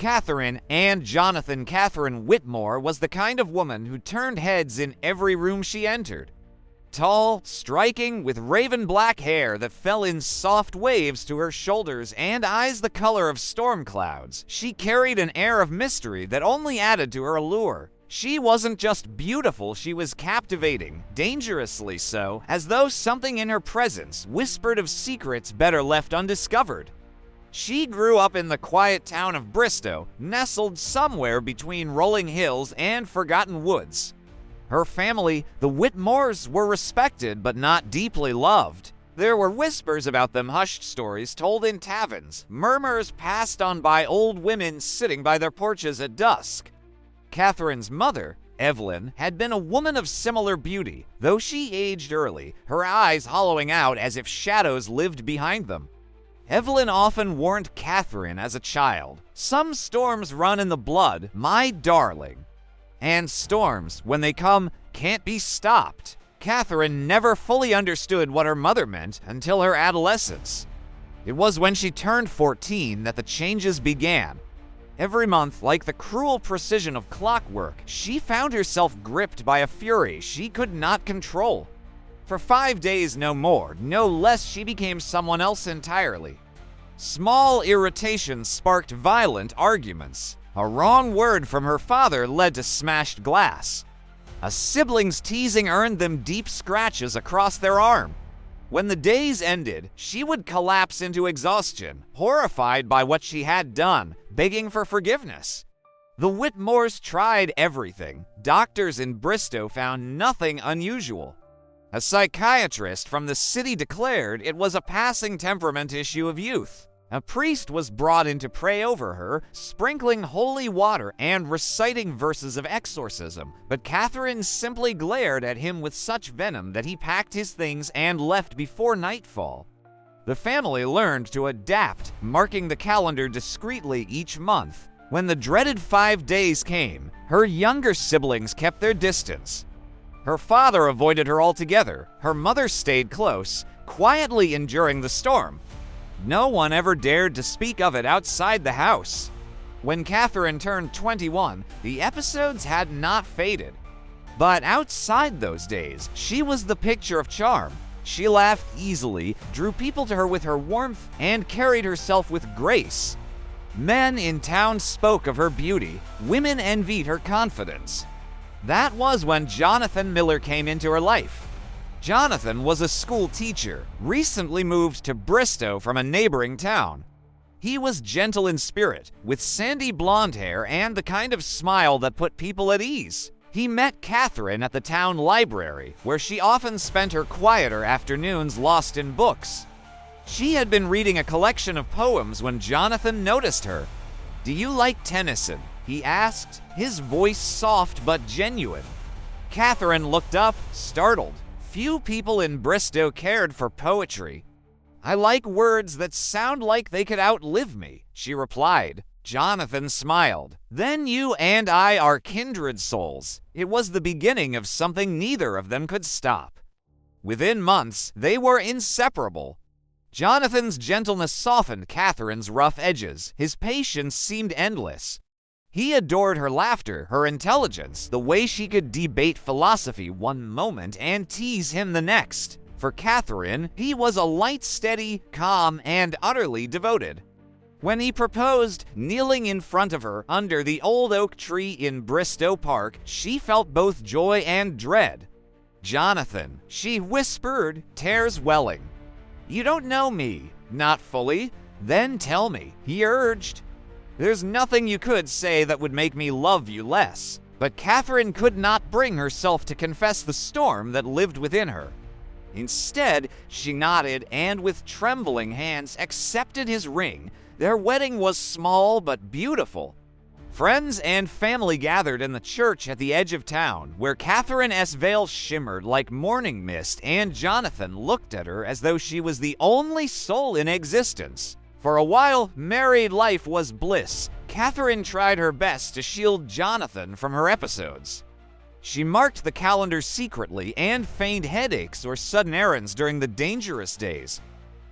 Catherine and Jonathan Catherine Whitmore was the kind of woman who turned heads in every room she entered. Tall, striking, with raven black hair that fell in soft waves to her shoulders and eyes the color of storm clouds, she carried an air of mystery that only added to her allure. She wasn't just beautiful, she was captivating, dangerously so, as though something in her presence whispered of secrets better left undiscovered. She grew up in the quiet town of Bristow, nestled somewhere between rolling hills and forgotten woods. Her family, the Whitmores, were respected but not deeply loved. There were whispers about them, hushed stories told in taverns, murmurs passed on by old women sitting by their porches at dusk. Catherine's mother, Evelyn, had been a woman of similar beauty, though she aged early, her eyes hollowing out as if shadows lived behind them. Evelyn often warned Catherine as a child, "Some storms run in the blood, my darling. And storms, when they come, can't be stopped." Catherine never fully understood what her mother meant until her adolescence. It was when she turned 14 that the changes began. Every month, like the cruel precision of clockwork, she found herself gripped by a fury she could not control. For 5 days, no more, no less, she became someone else entirely. Small irritations sparked violent arguments. A wrong word from her father led to smashed glass. A sibling's teasing earned them deep scratches across their arm. When the days ended, she would collapse into exhaustion, horrified by what she had done, begging for forgiveness. The Whitmores tried everything. Doctors in Bristow found nothing unusual. A psychiatrist from the city declared it was a passing temperament issue of youth. A priest was brought in to pray over her, sprinkling holy water and reciting verses of exorcism, but Catherine simply glared at him with such venom that he packed his things and left before nightfall. The family learned to adapt, marking the calendar discreetly each month. When the dreaded 5 days came, her younger siblings kept their distance. Her father avoided her altogether. Her mother stayed close, quietly enduring the storm. No one ever dared to speak of it outside the house. When Catherine turned 21, the episodes had not faded. But outside those days, she was the picture of charm. She laughed easily, drew people to her with her warmth, and carried herself with grace. Men in town spoke of her beauty. Women envied her confidence. That was when Jonathan Miller came into her life. Jonathan was a school teacher, recently moved to Bristow from a neighboring town. He was gentle in spirit, with sandy blonde hair and the kind of smile that put people at ease. He met Catherine at the town library, where she often spent her quieter afternoons lost in books. She had been reading a collection of poems when Jonathan noticed her. "Do you like Tennyson?" he asked, his voice soft but genuine. Catherine looked up, startled. Few people in Bristow cared for poetry. "I like words that sound like they could outlive me," she replied. Jonathan smiled. "Then you and I are kindred souls." It was the beginning of something neither of them could stop. Within months, they were inseparable. Jonathan's gentleness softened Catherine's rough edges. His patience seemed endless. He adored her laughter, her intelligence, the way she could debate philosophy one moment and tease him the next. For Catherine, he was a light, steady, calm, and utterly devoted. When he proposed, kneeling in front of her under the old oak tree in Bristow Park, she felt both joy and dread. "Jonathan," she whispered, tears welling. "You don't know me." "Not fully." "Then tell me," he urged. "There's nothing you could say that would make me love you less." But Catherine could not bring herself to confess the storm that lived within her. Instead, she nodded and with trembling hands accepted his ring. Their wedding was small but beautiful. Friends and family gathered in the church at the edge of town, where Catherine's veil shimmered like morning mist, and Jonathan looked at her as though she was the only soul in existence. For a while, married life was bliss. Catherine tried her best to shield Jonathan from her episodes. She marked the calendar secretly and feigned headaches or sudden errands during the dangerous days.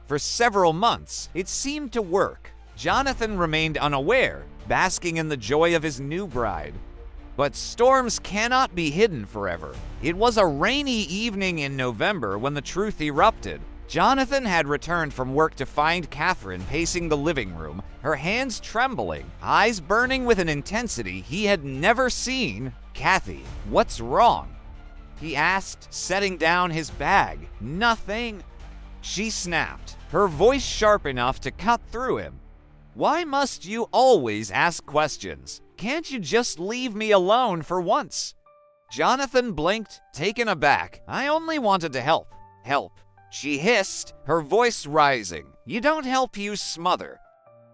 For several months, it seemed to work. Jonathan remained unaware, basking in the joy of his new bride. But storms cannot be hidden forever. It was a rainy evening in November when the truth erupted. Jonathan had returned from work to find Catherine pacing the living room, her hands trembling, eyes burning with an intensity he had never seen. "Kathy, what's wrong?" he asked, setting down his bag. "Nothing," she snapped, her voice sharp enough to cut through him. "Why must you always ask questions? Can't you just leave me alone for once?" Jonathan blinked, taken aback. "I only wanted to help." "Help," she hissed, her voice rising. "You don't help, you smother.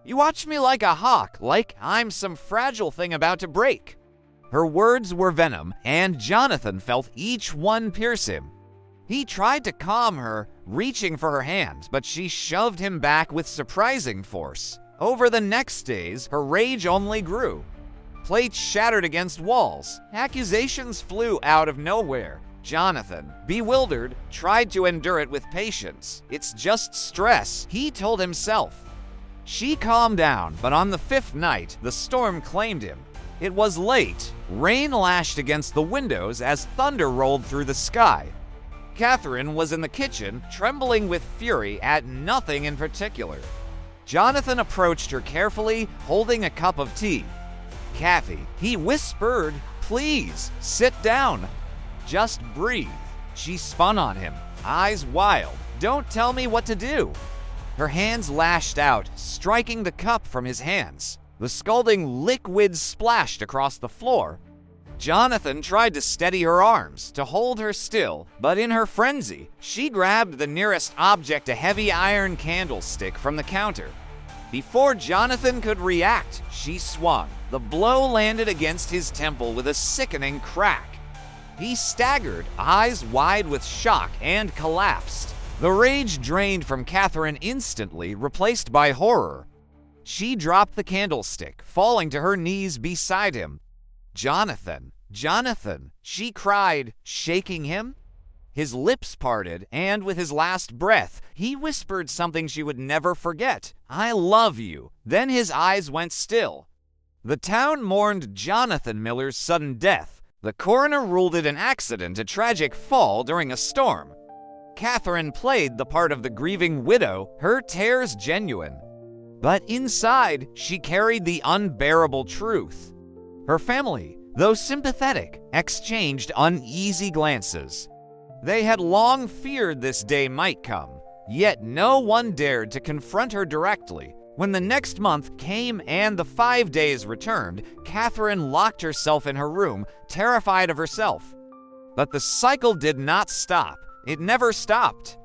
You watch me like a hawk, like I'm some fragile thing about to break." Her words were venom, and Jonathan felt each one pierce him. He tried to calm her, reaching for her hand, but she shoved him back with surprising force. Over the next days, her rage only grew. Plates shattered against walls. Accusations flew out of nowhere. Jonathan, bewildered, tried to endure it with patience. "It's just stress," he told himself. She calmed down, but on the fifth night, the storm claimed him. It was late. Rain lashed against the windows as thunder rolled through the sky. Catherine was in the kitchen, trembling with fury at nothing in particular. Jonathan approached her carefully, holding a cup of tea. "Kathy," he whispered, "please, sit down. Just breathe." She spun on him, eyes wild. "Don't tell me what to do." Her hands lashed out, striking the cup from his hands. The scalding liquid splashed across the floor. Jonathan tried to steady her arms, to hold her still, but in her frenzy, she grabbed the nearest object, a heavy iron candlestick from the counter. Before Jonathan could react, she swung. The blow landed against his temple with a sickening crack. He staggered, eyes wide with shock, and collapsed. The rage drained from Catherine instantly, replaced by horror. She dropped the candlestick, falling to her knees beside him. "Jonathan, Jonathan," she cried, shaking him. His lips parted, and with his last breath, he whispered something she would never forget. "I love you." Then his eyes went still. The town mourned Jonathan Miller's sudden death. The coroner ruled it an accident, a tragic fall during a storm. Catherine played the part of the grieving widow, her tears genuine. But inside, she carried the unbearable truth. Her family, though sympathetic, exchanged uneasy glances. They had long feared this day might come, yet no one dared to confront her directly. When the next month came and the 5 days returned, Catherine locked herself in her room, terrified of herself. But the cycle did not stop. It never stopped.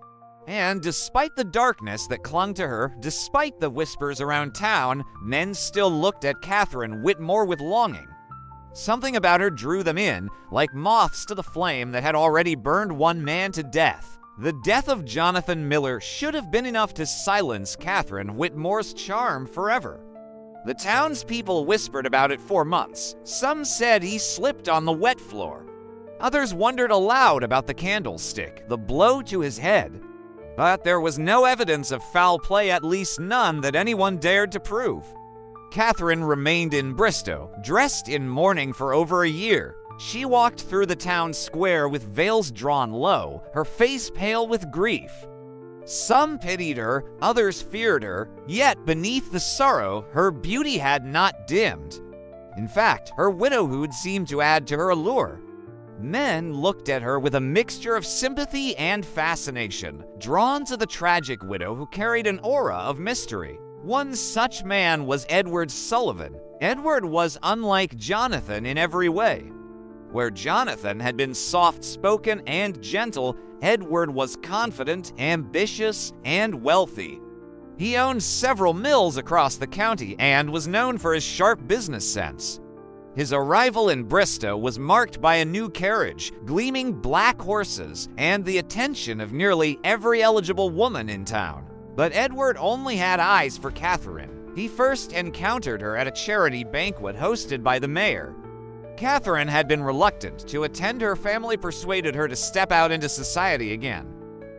And despite the darkness that clung to her, despite the whispers around town, men still looked at Catherine Whitmore with longing. Something about her drew them in, like moths to the flame that had already burned one man to death. The death of Jonathan Miller should have been enough to silence Catherine Whitmore's charm forever. The townspeople whispered about it for months. Some said he slipped on the wet floor. Others wondered aloud about the candlestick, the blow to his head. But there was no evidence of foul play, at least none that anyone dared to prove. Catherine remained in Bristow, dressed in mourning for over a year. She walked through the town square with veils drawn low, her face pale with grief. Some pitied her, others feared her, yet beneath the sorrow, her beauty had not dimmed. In fact, her widowhood seemed to add to her allure. Men looked at her with a mixture of sympathy and fascination, drawn to the tragic widow who carried an aura of mystery. One such man was Edward Sullivan. Edward was unlike Jonathan in every way. Where Jonathan had been soft-spoken and gentle, Edward was confident, ambitious, and wealthy. He owned several mills across the county and was known for his sharp business sense. His arrival in Bristow was marked by a new carriage, gleaming black horses, and the attention of nearly every eligible woman in town. But Edward only had eyes for Catherine. He first encountered her at a charity banquet hosted by the mayor. Catherine had been reluctant to attend. Her family persuaded her to step out into society again.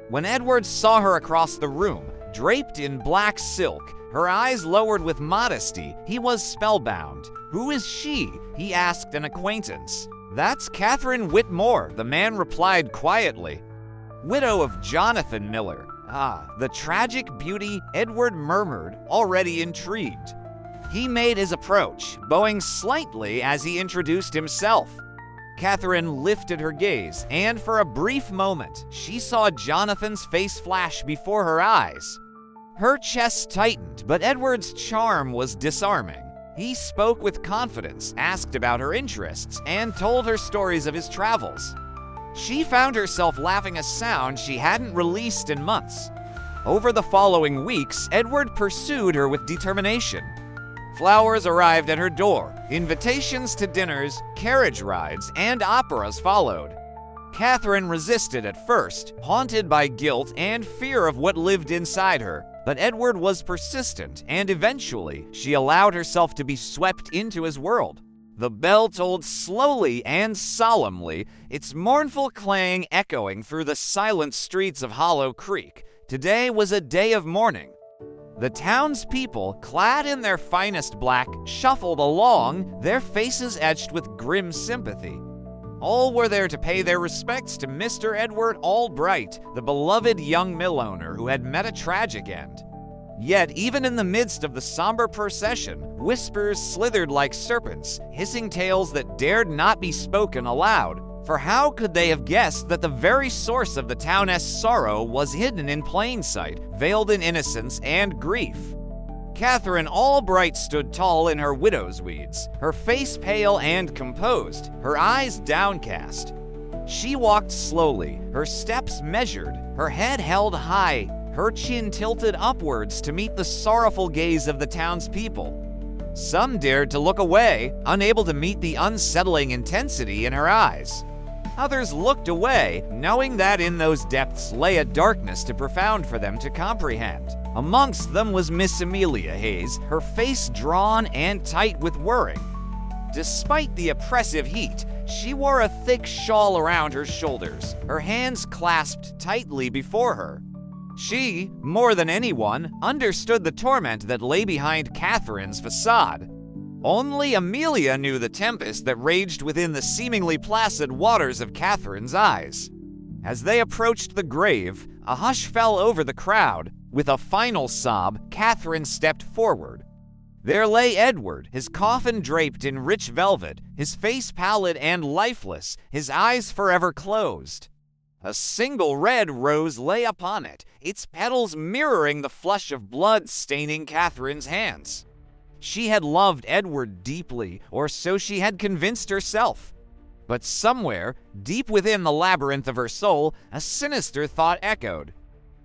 When Edward saw her across the room, draped in black silk, her eyes lowered with modesty. He was spellbound. "Who is she?" he asked an acquaintance. "That's Catherine Whitmore," the man replied quietly. "Widow of Jonathan Miller." "Ah, the tragic beauty," Edward murmured, already intrigued. He made his approach, bowing slightly as he introduced himself. Catherine lifted her gaze, and for a brief moment, she saw Jonathan's face flash before her eyes. Her chest tightened, but Edward's charm was disarming. He spoke with confidence, asked about her interests, and told her stories of his travels. She found herself laughing a sound she hadn't released in months. Over the following weeks, Edward pursued her with determination. Flowers arrived at her door, invitations to dinners, carriage rides, and operas followed. Catherine resisted at first, haunted by guilt and fear of what lived inside her, but Edward was persistent, and eventually she allowed herself to be swept into his world. The bell tolled slowly and solemnly, its mournful clang echoing through the silent streets of Hollow Creek. Today was a day of mourning. The townspeople, clad in their finest black, shuffled along, their faces etched with grim sympathy. All were there to pay their respects to Mr. Edward Albright, the beloved young mill owner who had met a tragic end. Yet, even in the midst of the somber procession, whispers slithered like serpents, hissing tales that dared not be spoken aloud. For how could they have guessed that the very source of the town's sorrow was hidden in plain sight, veiled in innocence and grief? Catherine Albright stood tall in her widow's weeds, her face pale and composed, her eyes downcast. She walked slowly, her steps measured, her head held high, her chin tilted upwards to meet the sorrowful gaze of the townspeople. Some dared to look away, unable to meet the unsettling intensity in her eyes. Others looked away, knowing that in those depths lay a darkness too profound for them to comprehend. Amongst them was Miss Amelia Hayes, her face drawn and tight with worry. Despite the oppressive heat, she wore a thick shawl around her shoulders, her hands clasped tightly before her. She, more than anyone, understood the torment that lay behind Catherine's facade. Only Amelia knew the tempest that raged within the seemingly placid waters of Catherine's eyes. As they approached the grave, a hush fell over the crowd. With a final sob, Catherine stepped forward. There lay Edward, his coffin draped in rich velvet, his face pallid and lifeless, his eyes forever closed. A single red rose lay upon it, its petals mirroring the flush of blood staining Catherine's hands. She had loved Edward deeply, or so she had convinced herself. But somewhere, deep within the labyrinth of her soul, a sinister thought echoed.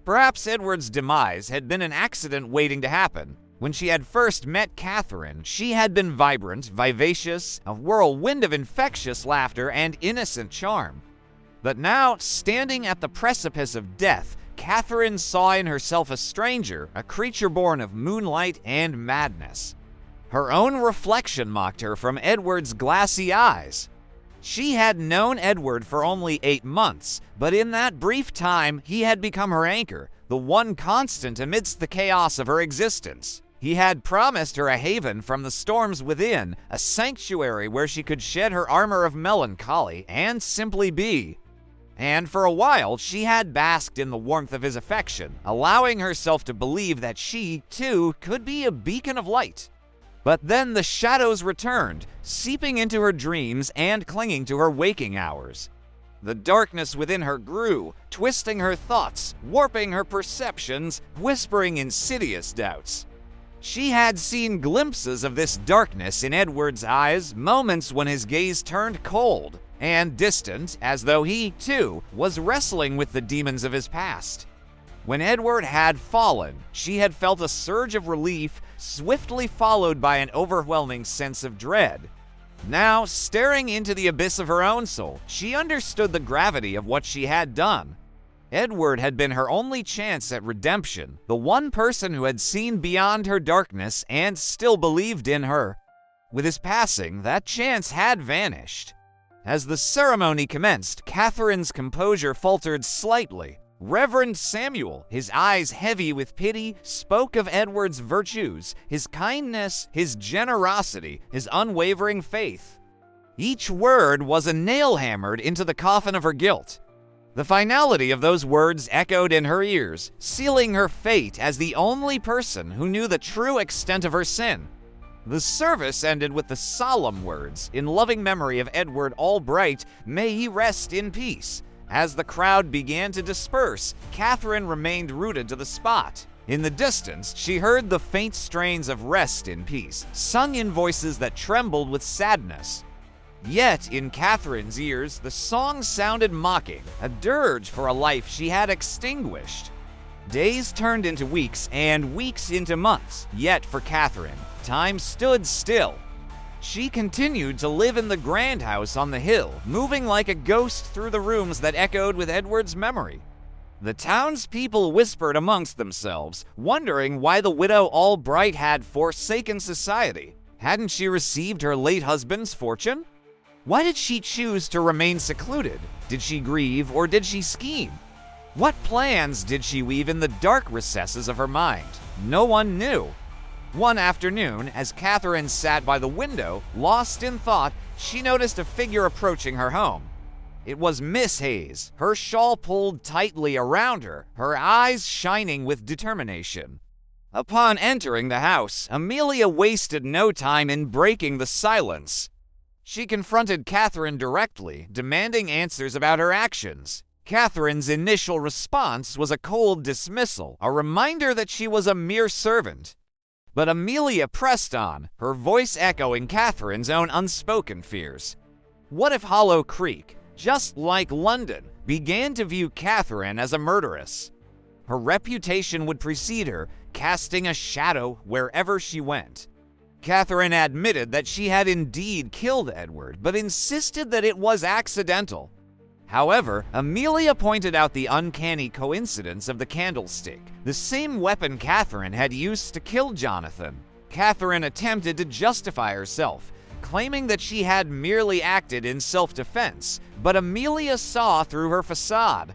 Perhaps Edward's demise had been an accident waiting to happen. When she had first met Catherine, she had been vibrant, vivacious, a whirlwind of infectious laughter and innocent charm. But now, standing at the precipice of death, Catherine saw in herself a stranger, a creature born of moonlight and madness. Her own reflection mocked her from Edward's glassy eyes. She had known Edward for only 8 months, but in that brief time, he had become her anchor, the one constant amidst the chaos of her existence. He had promised her a haven from the storms within, a sanctuary where she could shed her armor of melancholy and simply be. And for a while, she had basked in the warmth of his affection, allowing herself to believe that she, too, could be a beacon of light. But then the shadows returned, seeping into her dreams and clinging to her waking hours. The darkness within her grew, twisting her thoughts, warping her perceptions, whispering insidious doubts. She had seen glimpses of this darkness in Edward's eyes, moments when his gaze turned cold and distant, as though he, too, was wrestling with the demons of his past. When Edward had fallen, she had felt a surge of relief, swiftly followed by an overwhelming sense of dread. Now, staring into the abyss of her own soul, she understood the gravity of what she had done. Edward had been her only chance at redemption, the one person who had seen beyond her darkness and still believed in her. With his passing, that chance had vanished. As the ceremony commenced, Catherine's composure faltered slightly. Reverend Samuel, his eyes heavy with pity, spoke of Edward's virtues, his kindness, his generosity, his unwavering faith. Each word was a nail hammered into the coffin of her guilt. The finality of those words echoed in her ears, sealing her fate as the only person who knew the true extent of her sin. The service ended with the solemn words, "In loving memory of Edward Albright, may he rest in peace." As the crowd began to disperse, Catherine remained rooted to the spot. In the distance, she heard the faint strains of "Rest in Peace," sung in voices that trembled with sadness. Yet, in Catherine's ears, the song sounded mocking, a dirge for a life she had extinguished. Days turned into weeks, and weeks into months, yet for Catherine, time stood still. She continued to live in the grand house on the hill, moving like a ghost through the rooms that echoed with Edward's memory. The townspeople whispered amongst themselves, wondering why the widow Albright had forsaken society. Hadn't she received her late husband's fortune? Why did she choose to remain secluded? Did she grieve, or did she scheme? What plans did she weave in the dark recesses of her mind? No one knew. One afternoon, as Catherine sat by the window, lost in thought, she noticed a figure approaching her home. It was Miss Hayes, her shawl pulled tightly around her, her eyes shining with determination. Upon entering the house, Amelia wasted no time in breaking the silence. She confronted Catherine directly, demanding answers about her actions. Catherine's initial response was a cold dismissal, a reminder that she was a mere servant. But Amelia pressed on, her voice echoing Catherine's own unspoken fears. What if Hollow Creek, just like London, began to view Catherine as a murderess? Her reputation would precede her, casting a shadow wherever she went. Catherine admitted that she had indeed killed Edward, but insisted that it was accidental. However, Amelia pointed out the uncanny coincidence of the candlestick, the same weapon Catherine had used to kill Jonathan. Catherine attempted to justify herself, claiming that she had merely acted in self-defense, but Amelia saw through her facade.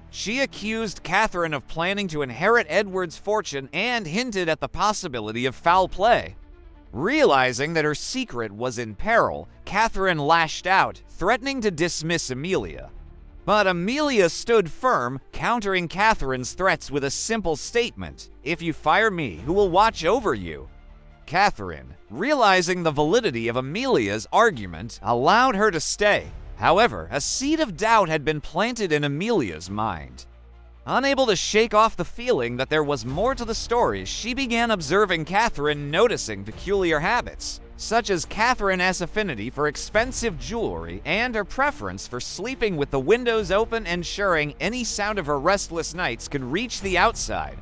She accused Catherine of planning to inherit Edward's fortune and hinted at the possibility of foul play. Realizing that her secret was in peril, Catherine lashed out, threatening to dismiss Amelia. But Amelia stood firm, countering Catherine's threats with a simple statement: "If you fire me, who will watch over you?" Catherine, realizing the validity of Amelia's argument, allowed her to stay. However, a seed of doubt had been planted in Amelia's mind. Unable to shake off the feeling that there was more to the story, she began observing Catherine, noticing peculiar habits, such as Catherine's affinity for expensive jewelry and her preference for sleeping with the windows open, ensuring any sound of her restless nights could reach the outside.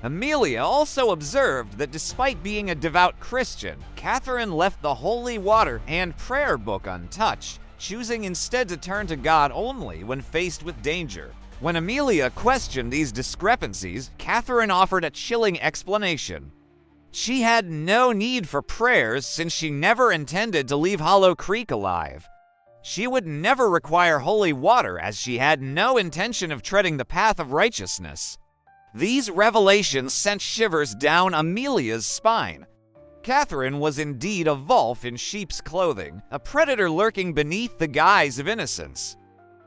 Amelia also observed that despite being a devout Christian, Catherine left the holy water and prayer book untouched, choosing instead to turn to God only when faced with danger. When Amelia questioned these discrepancies, Catherine offered a chilling explanation. She had no need for prayers since she never intended to leave Hollow Creek alive. She would never require holy water as she had no intention of treading the path of righteousness. These revelations sent shivers down Amelia's spine. Catherine was indeed a wolf in sheep's clothing, a predator lurking beneath the guise of innocence.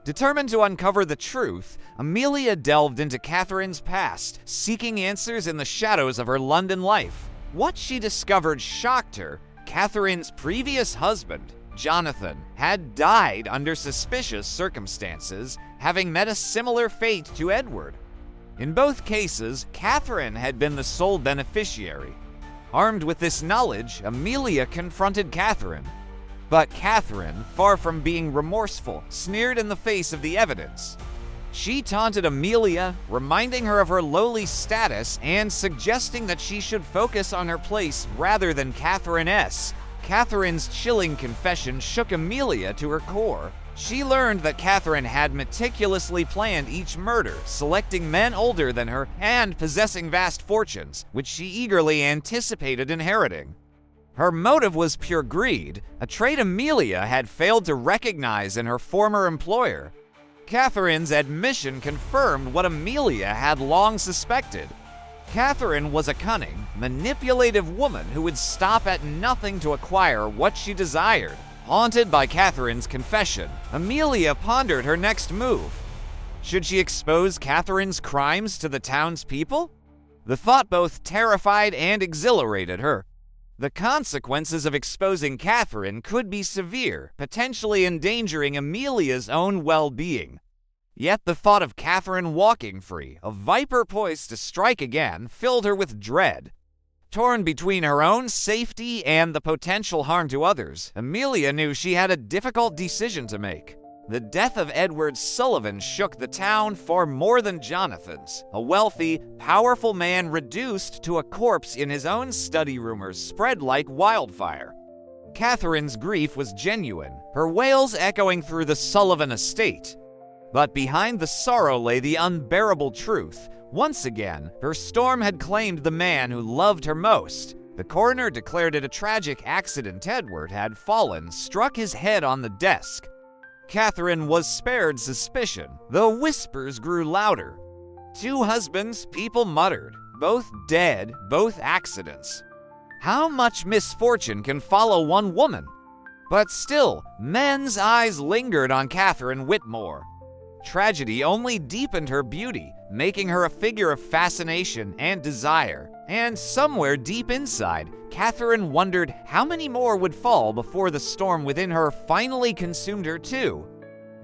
Determined to uncover the truth, Amelia delved into Catherine's past, seeking answers in the shadows of her London life. What she discovered shocked her. Catherine's previous husband, Jonathan, had died under suspicious circumstances, having met a similar fate to Edward. In both cases, Catherine had been the sole beneficiary. Armed with this knowledge, Amelia confronted Catherine. But Catherine, far from being remorseful, sneered in the face of the evidence. She taunted Amelia, reminding her of her lowly status and suggesting that she should focus on her place rather than Catherine's. Catherine's chilling confession shook Amelia to her core. She learned that Catherine had meticulously planned each murder, selecting men older than her and possessing vast fortunes, which she eagerly anticipated inheriting. Her motive was pure greed, a trait Amelia had failed to recognize in her former employer. Catherine's admission confirmed what Amelia had long suspected. Catherine was a cunning, manipulative woman who would stop at nothing to acquire what she desired. Haunted by Catherine's confession, Amelia pondered her next move. Should she expose Catherine's crimes to the townspeople? The thought both terrified and exhilarated her. The consequences of exposing Catherine could be severe, potentially endangering Amelia's own well-being. Yet the thought of Catherine walking free, a viper poised to strike again, filled her with dread. Torn between her own safety and the potential harm to others, Amelia knew she had a difficult decision to make. The death of Edward Sullivan shook the town far more than Jonathan's. A wealthy, powerful man reduced to a corpse in his own study rumors spread like wildfire. Catherine's grief was genuine, her wails echoing through the Sullivan estate. But behind the sorrow lay the unbearable truth. Once again, her storm had claimed the man who loved her most. The coroner declared it a tragic accident. Edward had fallen, struck his head on the desk. Catherine was spared suspicion, though whispers grew louder. 2 husbands, people muttered. Both dead, both accidents. How much misfortune can follow one woman? But still, men's eyes lingered on Catherine Whitmore. Tragedy only deepened her beauty, making her a figure of fascination and desire. And somewhere deep inside, Catherine wondered how many more would fall before the storm within her finally consumed her too.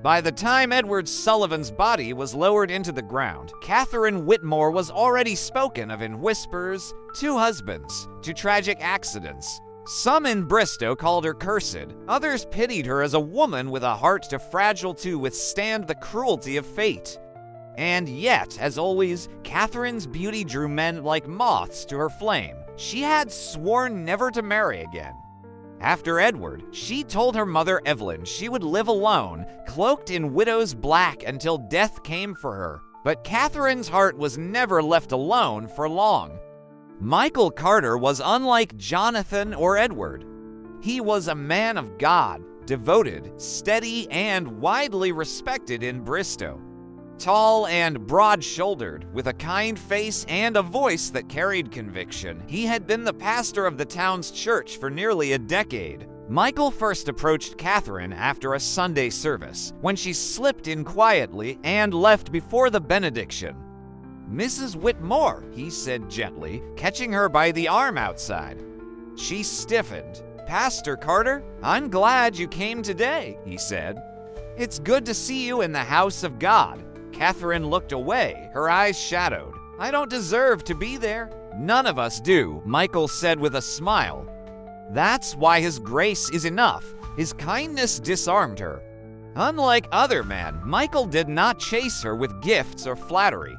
By the time Edward Sullivan's body was lowered into the ground, Catherine Whitmore was already spoken of in whispers, 2 husbands, 2 tragic accidents. Some in Bristow called her cursed, others pitied her as a woman with a heart too fragile to withstand the cruelty of fate. And yet, as always, Catherine's beauty drew men like moths to her flame. She had sworn never to marry again. After Edward, she told her mother Evelyn she would live alone, cloaked in widow's black until death came for her. But Catherine's heart was never left alone for long. Michael Carter was unlike Jonathan or Edward. He was a man of God, devoted, steady, and widely respected in Bristow. Tall and broad-shouldered, with a kind face and a voice that carried conviction, he had been the pastor of the town's church for nearly a decade. Michael first approached Catherine after a Sunday service, when she slipped in quietly and left before the benediction. "Mrs. Whitmore," he said gently, catching her by the arm outside. She stiffened. "Pastor Carter, I'm glad you came today," he said. "It's good to see you in the house of God." Catherine looked away, her eyes shadowed. "I don't deserve to be there." "None of us do," Michael said with a smile. "That's why his grace is enough." His kindness disarmed her. Unlike other men, Michael did not chase her with gifts or flattery.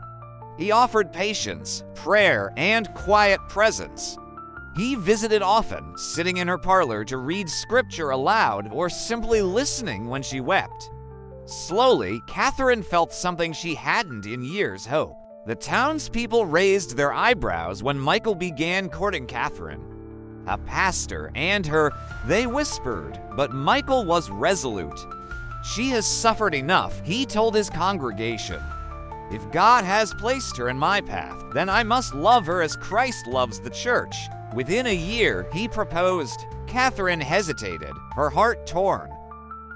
He offered patience, prayer, and quiet presence. He visited often, sitting in her parlor to read scripture aloud or simply listening when she wept. Slowly, Catherine felt something she hadn't in years: hope. The townspeople raised their eyebrows when Michael began courting Catherine. A pastor and her, they whispered, but Michael was resolute. "She has suffered enough," he told his congregation. "If God has placed her in my path, then I must love her as Christ loves the church." Within a year, he proposed. Catherine hesitated, her heart torn.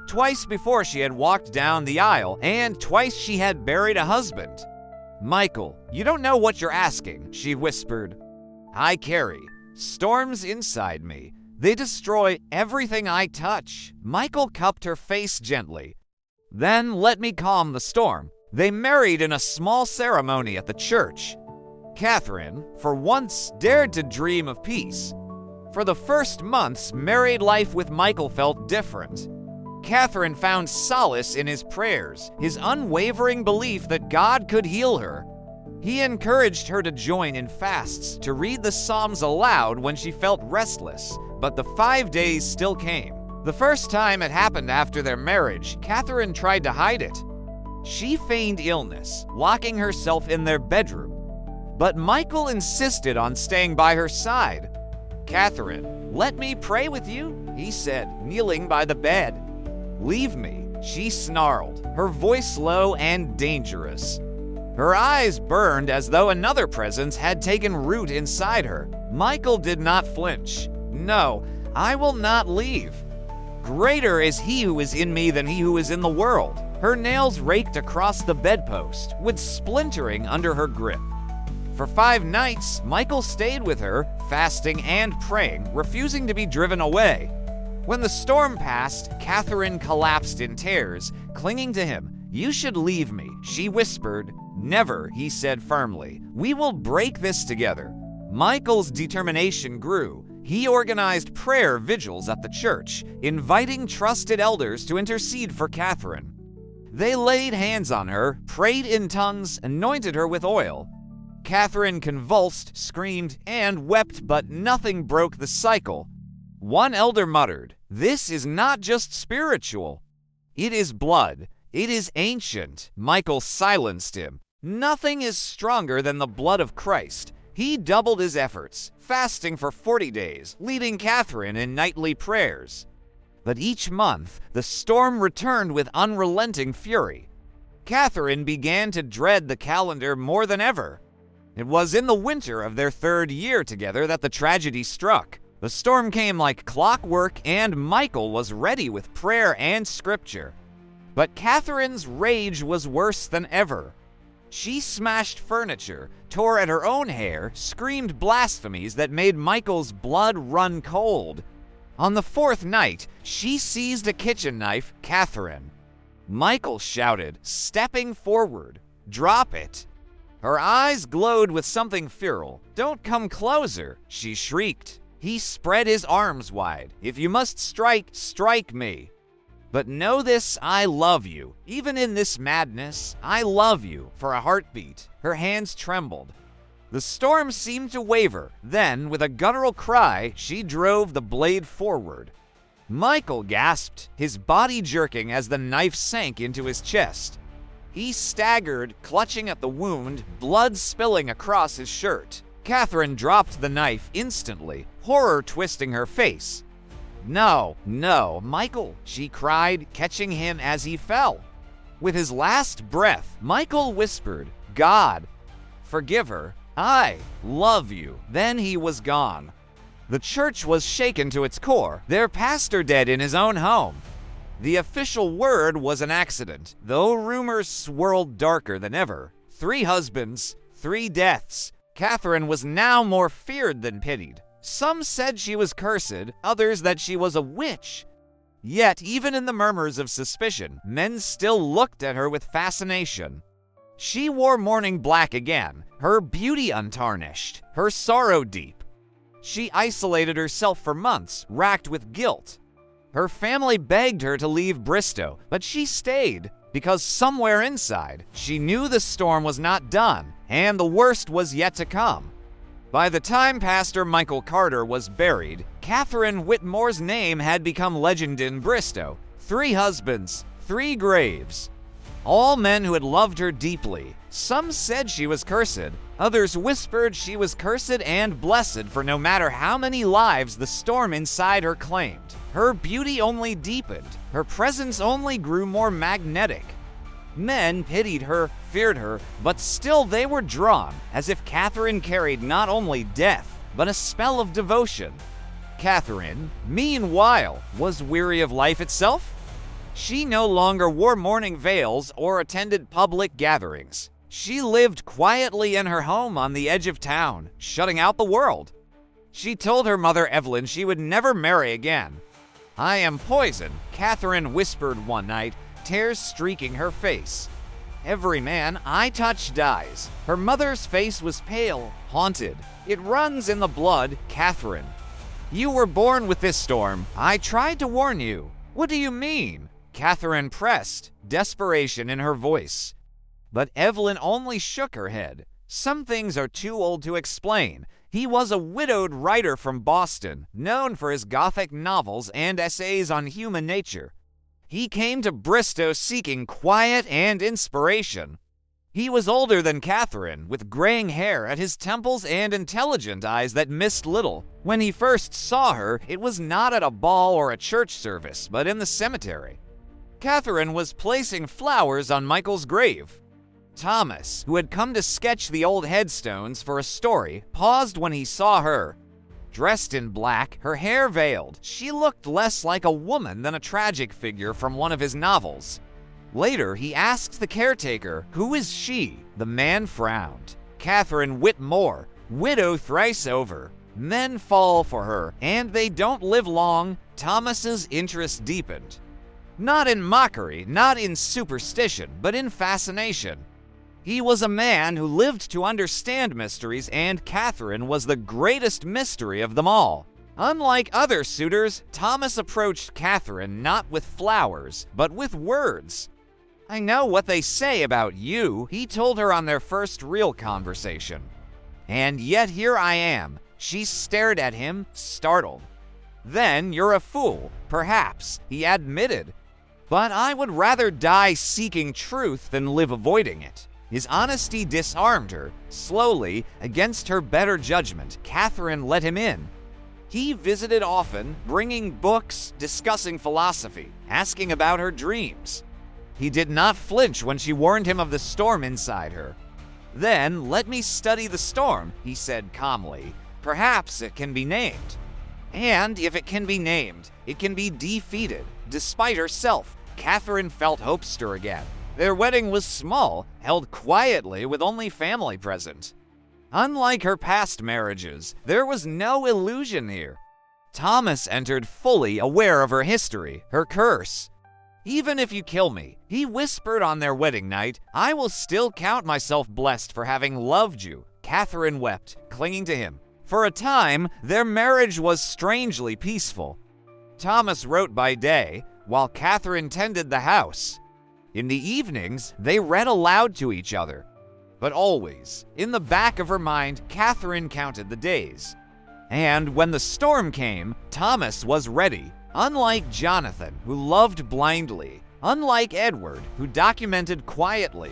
Twice before she had walked down the aisle, and twice she had buried a husband. "Michael, you don't know what you're asking," she whispered. "I carry storms inside me. They destroy everything I touch." Michael cupped her face gently. "Then let me calm the storm." They married in a small ceremony at the church. Catherine, for once, dared to dream of peace. For the first months, married life with Michael felt different. Catherine found solace in his prayers, his unwavering belief that God could heal her. He encouraged her to join in fasts, to read the Psalms aloud when she felt restless, but the 5 days still came. The first time it happened after their marriage, Catherine tried to hide it. She feigned illness, locking herself in their bedroom. But Michael insisted on staying by her side. "Catherine, let me pray with you," he said, kneeling by the bed. "Leave me," she snarled, her voice low and dangerous. Her eyes burned as though another presence had taken root inside her. Michael did not flinch. "No, I will not leave. Greater is he who is in me than he who is in the world." Her nails raked across the bedpost, with splintering under her grip. For 5 nights, Michael stayed with her, fasting and praying, refusing to be driven away. When the storm passed, Catherine collapsed in tears, clinging to him. "You should leave me," she whispered. "Never," he said firmly. "We will break this together." Michael's determination grew. He organized prayer vigils at the church, inviting trusted elders to intercede for Catherine. They laid hands on her, prayed in tongues, anointed her with oil. Catherine convulsed, screamed, and wept, but nothing broke the cycle. One elder muttered, "This is not just spiritual. It is blood. It is ancient." Michael silenced him. "Nothing is stronger than the blood of Christ." He doubled his efforts, fasting for 40 days, leading Catherine in nightly prayers. But each month, the storm returned with unrelenting fury. Catherine began to dread the calendar more than ever. It was in the winter of their 3rd year together that the tragedy struck. The storm came like clockwork, and Michael was ready with prayer and scripture. But Catherine's rage was worse than ever. She smashed furniture, tore at her own hair, screamed blasphemies that made Michael's blood run cold. On the 4th night, she seized a kitchen knife. "Catherine!" Michael shouted, stepping forward. "Drop it!" Her eyes glowed with something feral. "Don't come closer," she shrieked. He spread his arms wide. "If you must strike, strike me. But know this, I love you. Even in this madness, I love you." For a heartbeat, her hands trembled. The storm seemed to waver. Then, with a guttural cry, she drove the blade forward. Michael gasped, his body jerking as the knife sank into his chest. He staggered, clutching at the wound, blood spilling across his shirt. Catherine dropped the knife instantly, horror twisting her face. "No, no, Michael," she cried, catching him as he fell. With his last breath, Michael whispered, "God, forgive her. I love you." Then he was gone. The church was shaken to its core, their pastor dead in his own home. The official word was an accident, though rumors swirled darker than ever. 3 husbands, 3 deaths. Catherine was now more feared than pitied. Some said she was cursed, others that she was a witch. Yet, even in the murmurs of suspicion, men still looked at her with fascination. She wore mourning black again, her beauty untarnished, her sorrow deep. She isolated herself for months, racked with guilt. Her family begged her to leave Bristow, but she stayed, because somewhere inside, she knew the storm was not done, and the worst was yet to come. By the time Pastor Michael Carter was buried, Catherine Whitmore's name had become legend in Bristow. 3 husbands, 3 graves. All men who had loved her deeply. Some said she was cursed. Others whispered she was cursed and blessed, for no matter how many lives the storm inside her claimed, her beauty only deepened. Her presence only grew more magnetic. Men pitied her, feared her, but still they were drawn, as if Catherine carried not only death, but a spell of devotion. Catherine, meanwhile, was weary of life itself. She no longer wore mourning veils or attended public gatherings. She lived quietly in her home on the edge of town, shutting out the world. She told her mother Evelyn she would never marry again. "I am poison," Catherine whispered one night, tears streaking her face. "Every man I touch dies." Her mother's face was pale, haunted. "It runs in the blood, Catherine. You were born with this storm. I tried to warn you." "What do you mean?" Catherine pressed, desperation in her voice. But Evelyn only shook her head. "Some things are too old to explain. He was a widowed writer from Boston, known for his Gothic novels and essays on human nature. He came to Bristow seeking quiet and inspiration. He was older than Catherine, with graying hair at his temples and intelligent eyes that missed little. When he first saw her, it was not at a ball or a church service, but in the cemetery. Catherine was placing flowers on Michael's grave. Thomas, who had come to sketch the old headstones for a story, paused when he saw her. Dressed in black, her hair veiled, she looked less like a woman than a tragic figure from one of his novels. Later, he asked the caretaker, "Who is she?" The man frowned. "Catherine Whitmore, widow thrice over. Men fall for her, and they don't live long." Thomas's interest deepened. Not in mockery, not in superstition, but in fascination. He was a man who lived to understand mysteries, and Catherine was the greatest mystery of them all. Unlike other suitors, Thomas approached Catherine not with flowers, but with words. "I know what they say about you," he told her on their first real conversation. "And yet here I am." She stared at him, startled. "Then you're a fool, perhaps," he admitted. "But I would rather die seeking truth than live avoiding it." His honesty disarmed her. Slowly, against her better judgment, Catherine let him in. He visited often, bringing books, discussing philosophy, asking about her dreams. He did not flinch when she warned him of the storm inside her. "Then let me study the storm," he said calmly. "Perhaps it can be named. And if it can be named, it can be defeated." Despite herself, Catherine felt hope stir again. Their wedding was small, held quietly with only family present. Unlike her past marriages, there was no illusion here. Thomas entered fully aware of her history, her curse. "Even if you kill me," he whispered on their wedding night, "I will still count myself blessed for having loved you." Catherine wept, clinging to him. For a time, their marriage was strangely peaceful. Thomas wrote by day, while Catherine tended the house. In the evenings, they read aloud to each other. But always, in the back of her mind, Catherine counted the days. And when the storm came, Thomas was ready. Unlike Jonathan, who loved blindly. Unlike Edward, who documented quietly.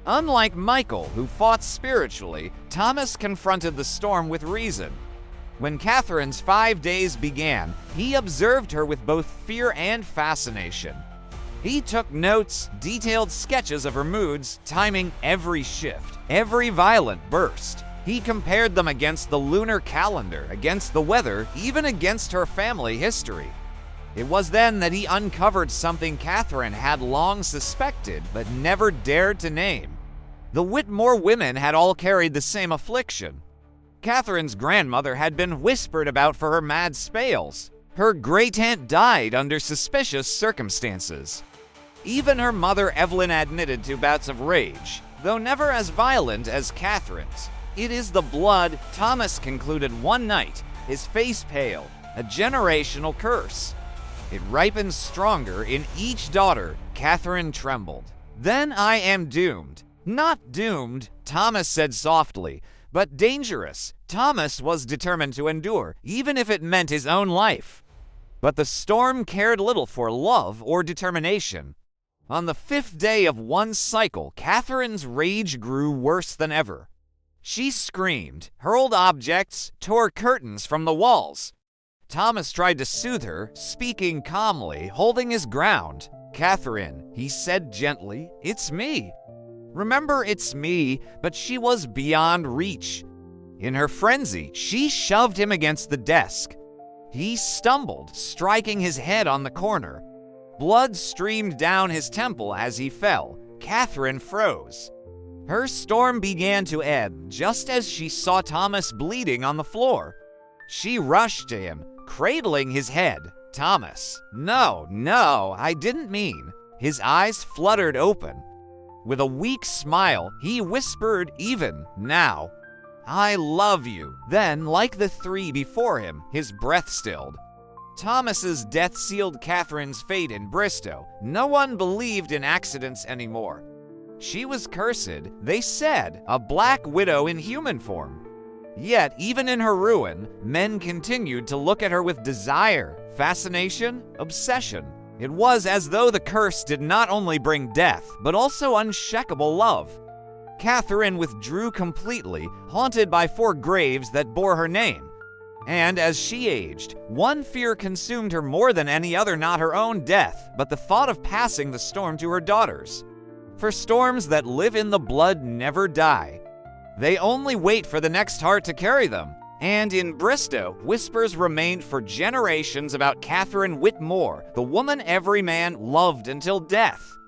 Unlike Michael, who fought spiritually, Thomas confronted the storm with reason. When Catherine's 5 days began, he observed her with both fear and fascination. He took notes, detailed sketches of her moods, timing every shift, every violent burst. He compared them against the lunar calendar, against the weather, even against her family history. It was then that he uncovered something Catherine had long suspected but never dared to name. The Whitmore women had all carried the same affliction. Catherine's grandmother had been whispered about for her mad spells. Her great-aunt died under suspicious circumstances. Even her mother Evelyn admitted to bouts of rage, though never as violent as Catherine's. "It is the blood," Thomas concluded one night, his face pale, "a generational curse. It ripens stronger in each daughter." Catherine trembled. "Then I am doomed." "Not doomed," Thomas said softly, "but dangerous." Thomas was determined to endure, even if it meant his own life. But the storm cared little for love or determination. On the 5th day of one cycle, Catherine's rage grew worse than ever. She screamed, hurled objects, tore curtains from the walls. Thomas tried to soothe her, speaking calmly, holding his ground. "Catherine," he said gently, "it's me." Remember, it's me, but she was beyond reach. In her frenzy, she shoved him against the desk. He stumbled, striking his head on the corner. Blood streamed down his temple as he fell. Catherine froze. Her storm began to ebb just as she saw Thomas bleeding on the floor. She rushed to him, cradling his head. "Thomas, no, I didn't mean." His eyes fluttered open. With a weak smile, he whispered even now, "I love you." Then, like the three before him, his breath stilled. Thomas's death sealed Catherine's fate in Bristow. No one believed in accidents anymore. She was cursed, they said, a black widow in human form. Yet, even in her ruin, men continued to look at her with desire, fascination, obsession. It was as though the curse did not only bring death, but also unshakable love. Catherine withdrew completely, haunted by 4 graves that bore her name. And as she aged, one fear consumed her more than any other, not her own death, but the thought of passing the storm to her daughters. For storms that live in the blood never die. They only wait for the next heart to carry them. And in Bristow, whispers remained for generations about Catherine Whitmore, the woman every man loved until death.